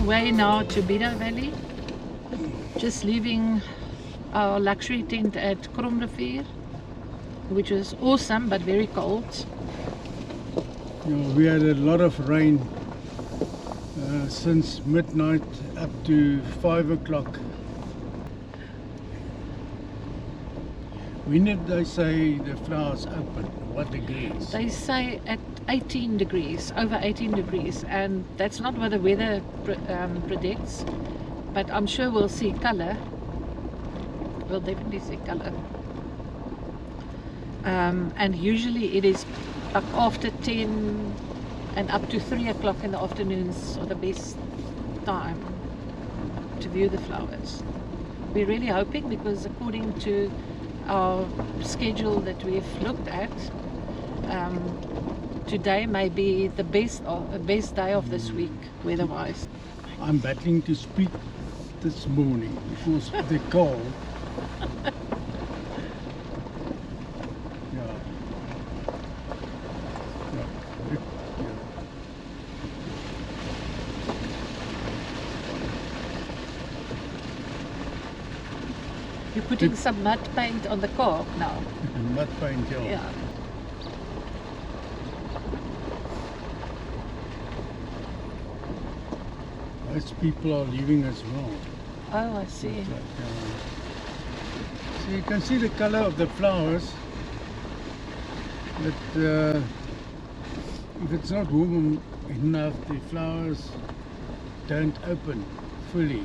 way now to Biedouw Valley. Just leaving our luxury tent at Kromrivier, which was awesome but very cold. We had a lot of rain since midnight up to 5 o'clock. When did they say the flowers open? What degrees? They say at 18 degrees, over 18 degrees, and that's not what the weather predicts, but I'm sure we'll see colour. We'll definitely see colour. And usually it is like after 10 and up to 3 o'clock in the afternoons are the best time to view the flowers. We're really hoping, because according to our schedule that we've looked at, today may be the best day of this week weather-wise. I'm battling to speak this morning because of the cold. You're putting some mud paint on the car now. Mud paint, yeah. Yeah. Most people are leaving as well. Oh, I see. So you can see the color of the flowers. But if it's not warm enough, the flowers don't open fully.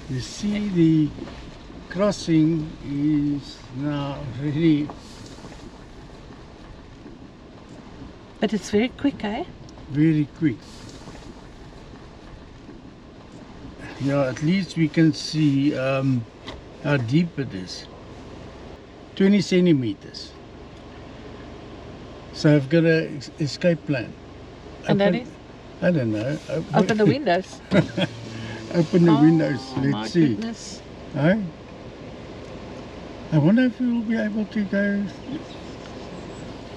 You see, the crossing is now really... But it's very quick, eh? Very quick. Yeah, at least we can see how deep it is. 20 centimeters. So I've got an escape plan. And that is? I don't know. Open the windows. Open the windows, my let's see. Goodness. Huh? I wonder if we will be able to go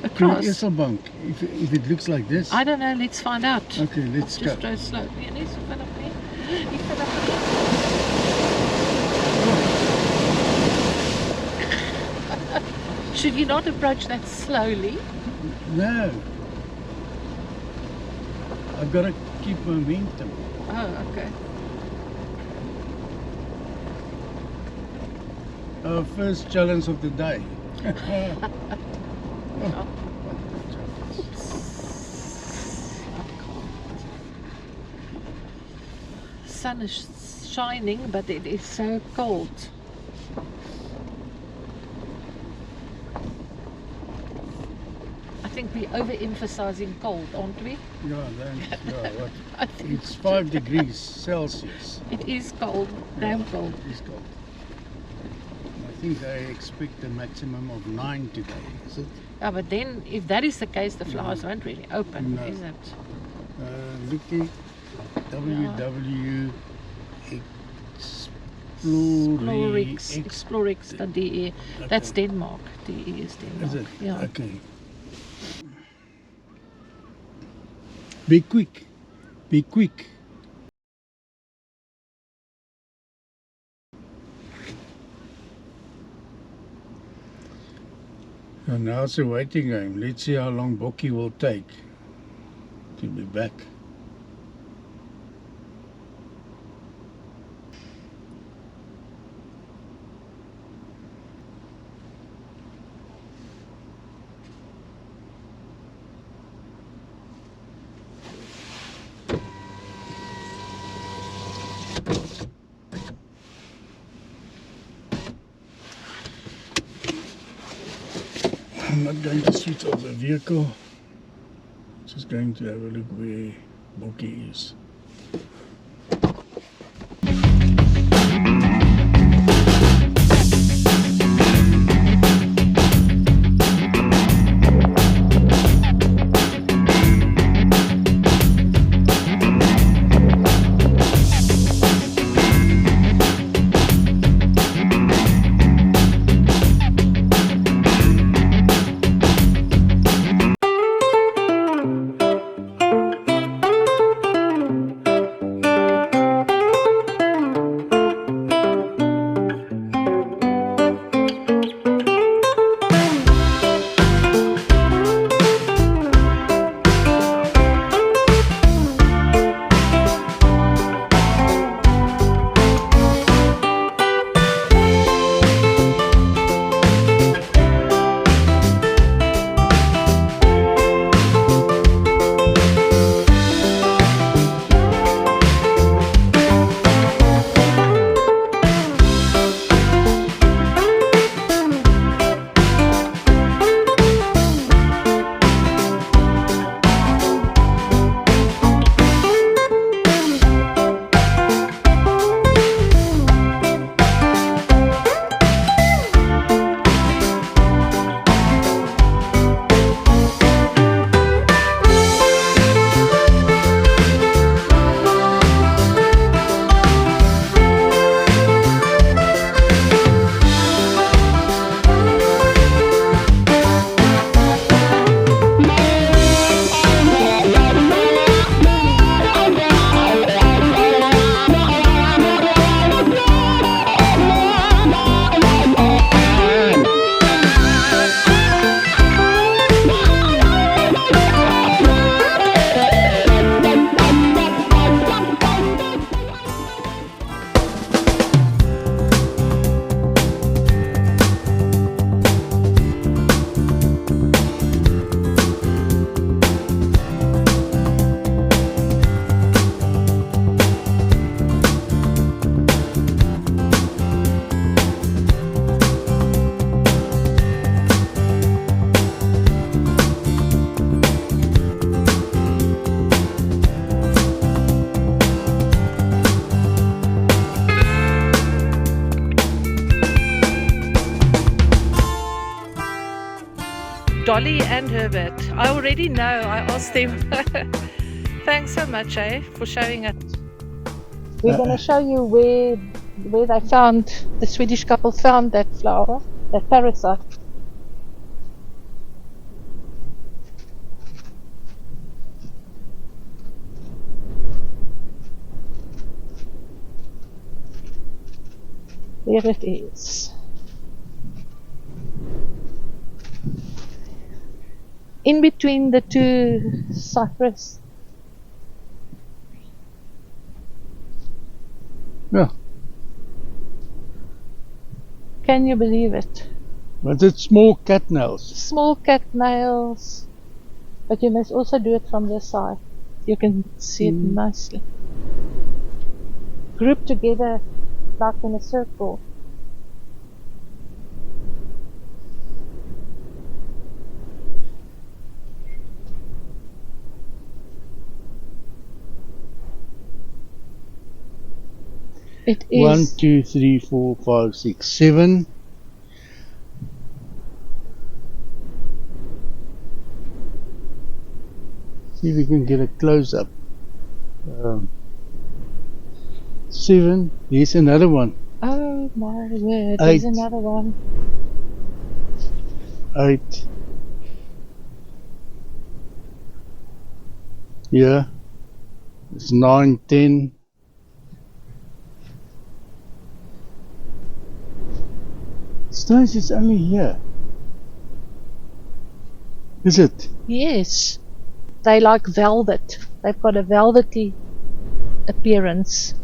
through Across. Eselbank if it looks like this. I don't know, let's find out. Okay, let's Just go. go slowly. En is vanaf nie. Nie vanaf nie. Should you not approach that slowly? No. I've got to keep momentum. Oh, okay. Our first challenge of the day. Oh. Oops. Sun is shining, but it is so cold. I think we're overemphasizing cold, aren't we? Yeah, what? I think It's 5 degrees Celsius. it is cold, damn cold. It is cold. I think they expect a maximum of 9 today, is it? Yeah, but then if that is the case, the flowers won't really open, No. is it? Looking Explorix.de. That's Denmark. DE is Denmark. Is it? Yeah. Okay. Be quick. Be quick. And now it's a waiting game. Let's see how long Bokkie will take to be back. I'm not going to switch off the vehicle, just going to have a look where Bokkie is. Dolly and Herbert. I already know, I asked them. Thanks so much, for showing us. We're going to show you where they found, the Swedish couple found that flower, that parasite. There it is. In between the two cypress. Yeah. Can you believe it? But it's small cat nails. Small cat nails. But you must also do it from the side. You can see it nicely. Grouped together like in a circle. It is 1, 2, 3, 4, 5, 6, 7. See if we can get a close up. 7. Here's another one. Oh my word, 8. there's another one. 8. Yeah. It's 9, 10. Strange, it's only here. Is it? Yes. They like velvet. They've got a velvety appearance.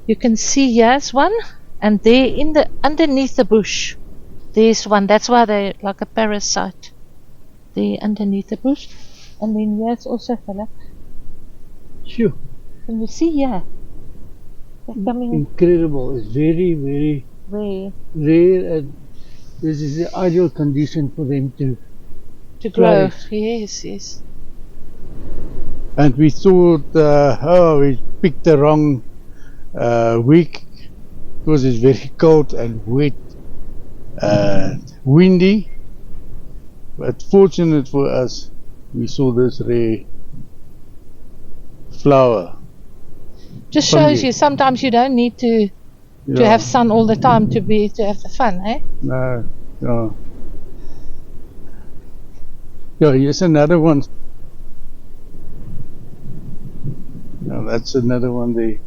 You can see here's one, and there in the underneath the bush, there's one. That's why they're like a parasite. There underneath the bush, and then here's also Philip. Sure. Can you see here? They're coming Incredible. It's very, very rare, and this is the ideal condition for them to grow. flourish. Yes, yes. And we thought, we picked the wrong week because it's very cold and wet and windy. But fortunate for us, we saw this rare flower. Just shows you sometimes you don't need to have sun all the time to have the fun, eh? No, no. Yeah, here's another one. No, that's another one there.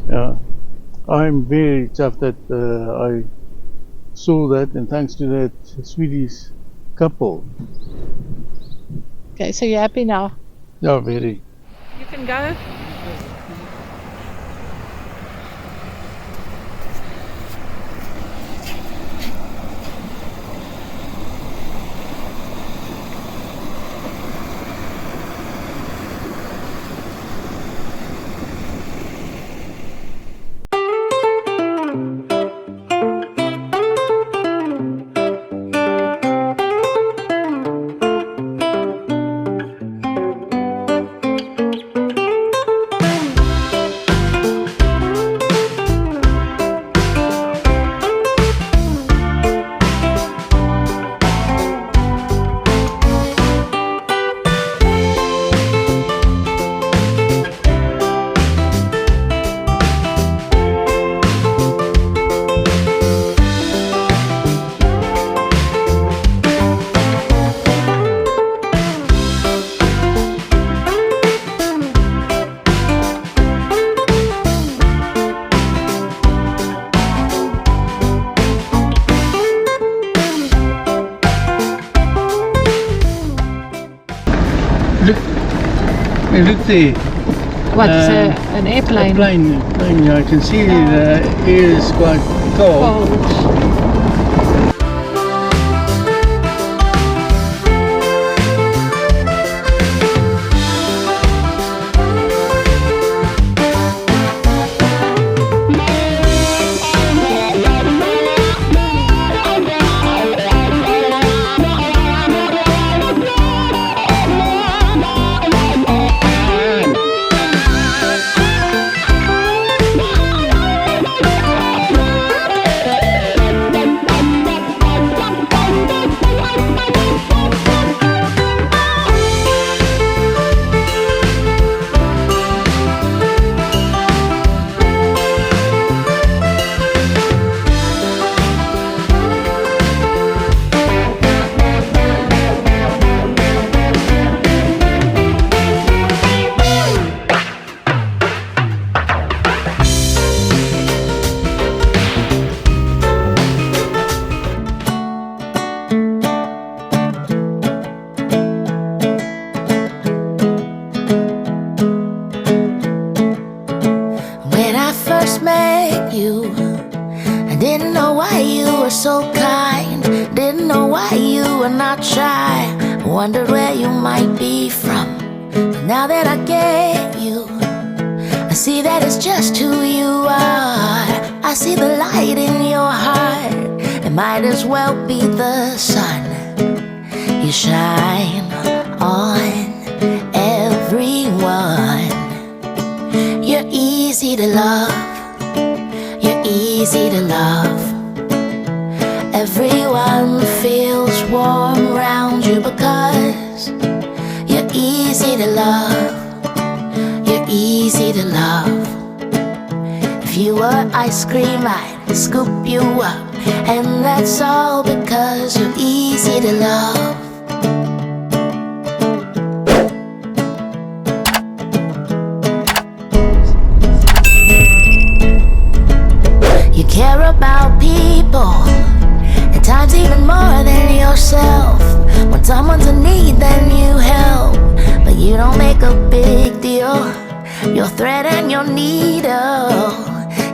Yeah, I'm very chuffed that I saw that, and thanks to that Swedish couple. Okay, so you're happy now? Yeah, very. You can go. Look there. What, an airplane? A plane, yeah, I can see the air is quite cold. not shy. I wondered where you might be from, but now that I get you, I see that it's just who you are. I see the light in your heart. It might as well be the sun. You shine on everyone. You're easy to love. You're easy to love. Everyone feels warm around you because you're easy to love. You're easy to love. If you were ice cream, I'd scoop you up, and that's all because you're easy to love. You care about people, at times even more than yourself. When someone's in need, then you help, but you don't make a big deal. Your thread and your needle,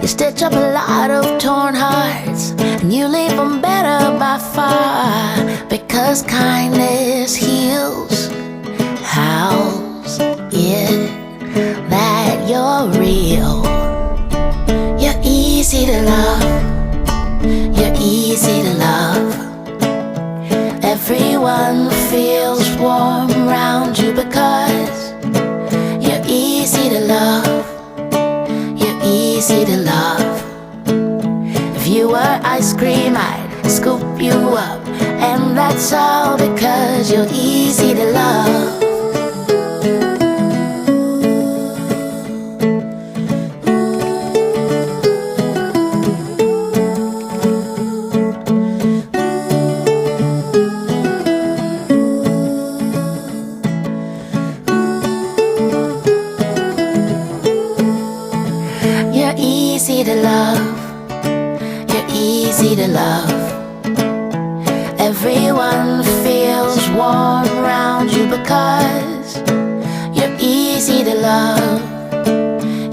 you stitch up a lot of torn hearts, and you leave them better by far, because kindness heals. How's it that you're real? You're easy to love. You're easy to love. Everyone feels warm around you because you're easy to love. You're easy to love. If you were ice cream, I'd scoop you up, and that's all because you're easy to love. Easy to love, you're easy to love. Everyone feels warm around you because you're easy to love.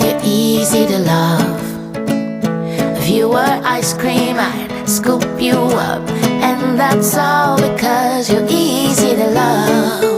You're easy to love. If you were ice cream, I'd scoop you up, and that's all because you're easy to love.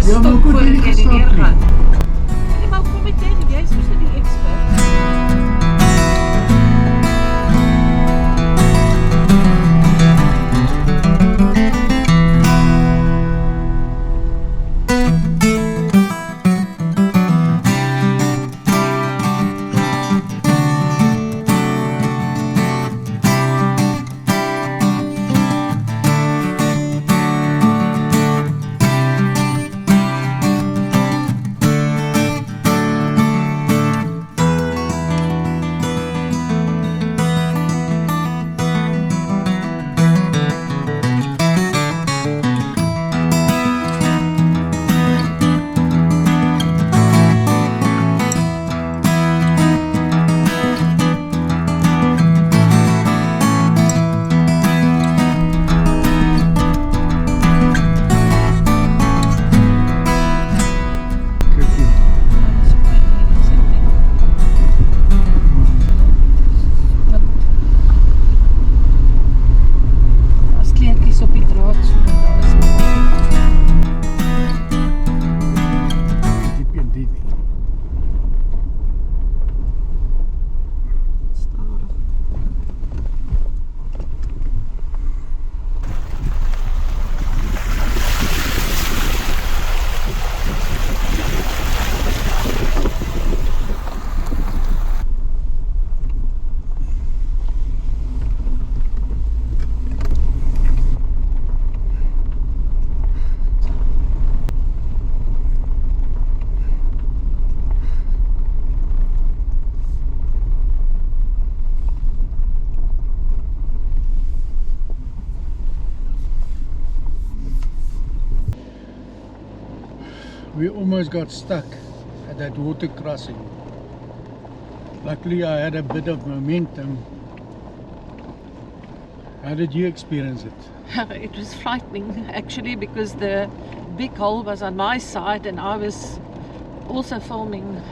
Ja, maar stop goed, voordat nie jy die gestop weer nie. gaan. Nee, maar kom met jy is mos nou die expert. As kleertjies op die draad so daar is. Diep en diep. Stadig. We almost got stuck at that water crossing. Luckily I had a bit of momentum. How did you experience it? It was frightening actually because the big hole was on my side and I was also filming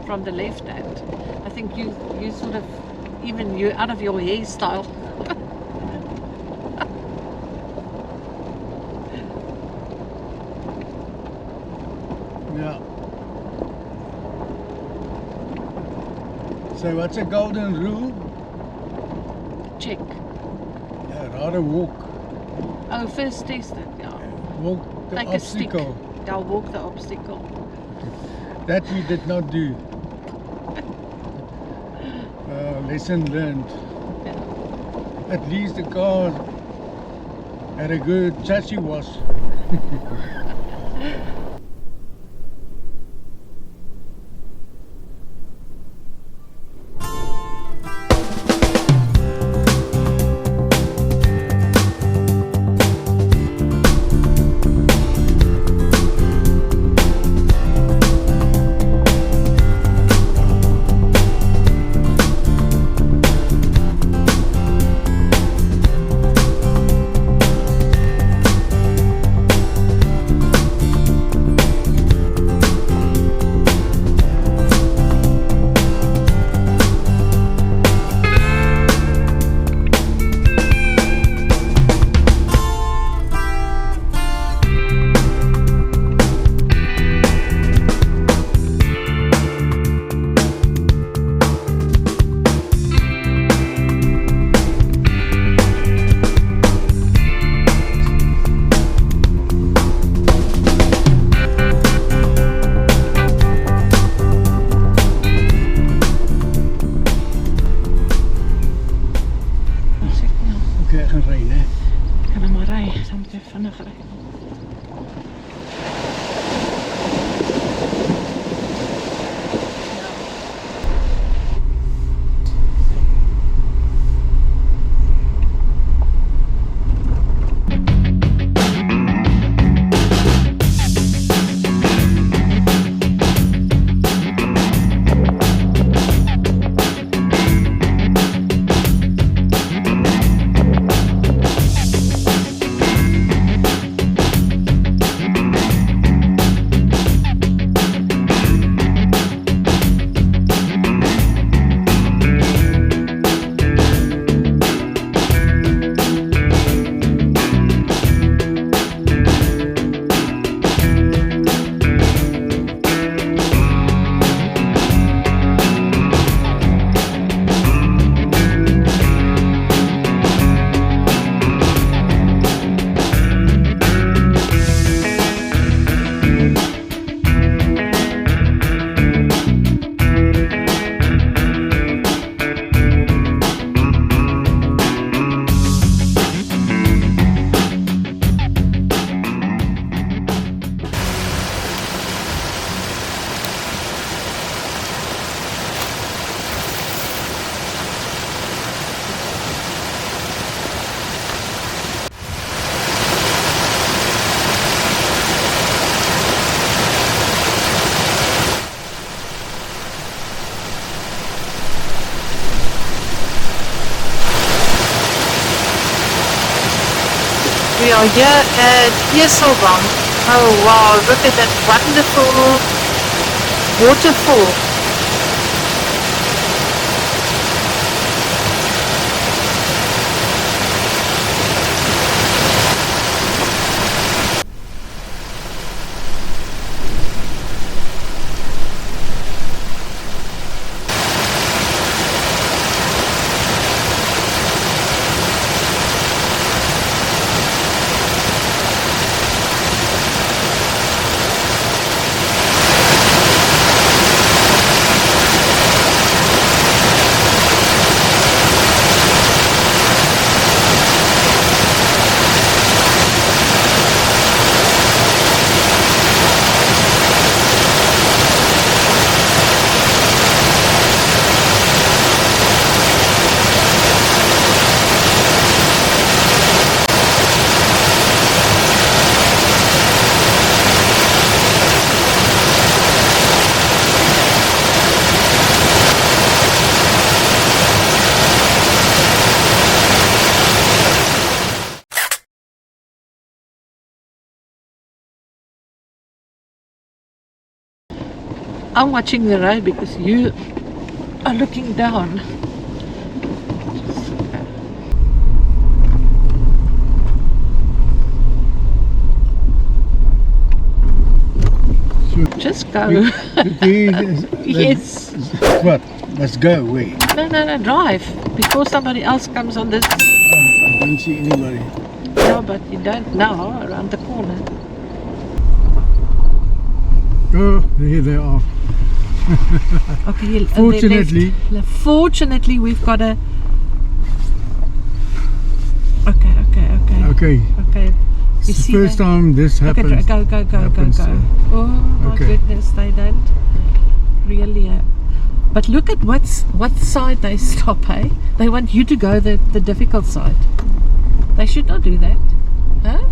from the left hand. I think you sort of, even you out of your hairstyle. Yeah. So what's a golden rule? Check. Yeah, rather walk. Oh, first test it, yeah. Walk the Take a stick. obstacle. Yeah, walk the obstacle. That we did not do. Lesson learned. Yeah. At least the car had a good chassis wash. Gaan ry, né? Kan nou maar ry, dan moet jy vinnig ry. We are here at Eselbank. Oh wow, look at that wonderful waterfall. I'm watching the road because you are looking down. Just go. Yes. What? Let's go. Wait. No, drive. Before somebody else comes on this. I don't see anybody. No, but you don't now, around the corner. Oh, there they are. Okay, Fortunately, we've got a. Okay. okay. You It's see the first that? time this happens. Okay, go. happens, Oh my okay. goodness, they don't really. But look at what side they stop, hey? They want you to go the difficult side. They should not do that, huh?